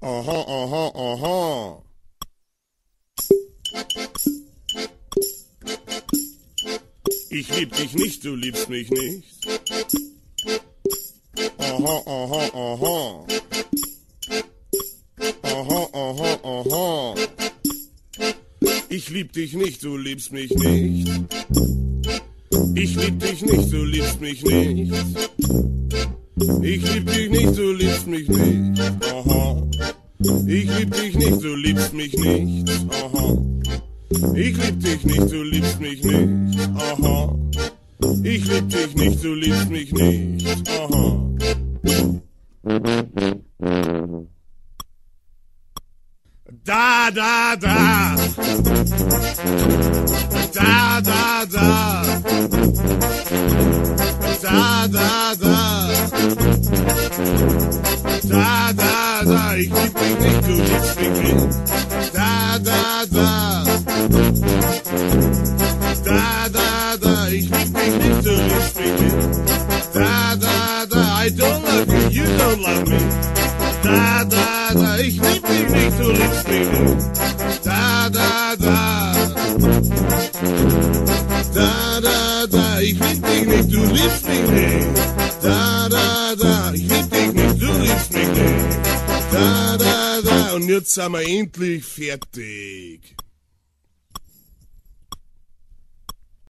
Aha, aha, aha. Ich lieb dich nicht, du liebst mich nicht. Aha, aha, aha. Aha, aha, aha. Ich lieb dich nicht, du liebst mich nicht. Ich lieb dich nicht, du liebst mich nicht. Ich lieb dich nicht, du liebst mich nicht. Aha. Ich lieb dich nicht, du liebst mich nicht. Aha. Ich lieb dich nicht, du liebst mich nicht. Aha. Ich lieb dich nicht, du liebst mich nicht. Aha. Da, da, da. Da, da, da. Da, da, da. Da, da, da. Ich lieb dich nicht, du liebst mich nicht. Da, da, da. Da, da, da. Ich lieb dich nicht, du liebst mich nicht. Da, da, da. I don't love you, you don't love me. Da, da, da. Ich lieb dich nicht, du liebst mich nicht. Da, da, da. Da, da, da. Ich lieb dich nicht, du liebst mich nicht. Da, da, da. Ich lieb dich nicht, du liebst mich nicht. Da, da, da. Und jetzt sind wir endlich fertig.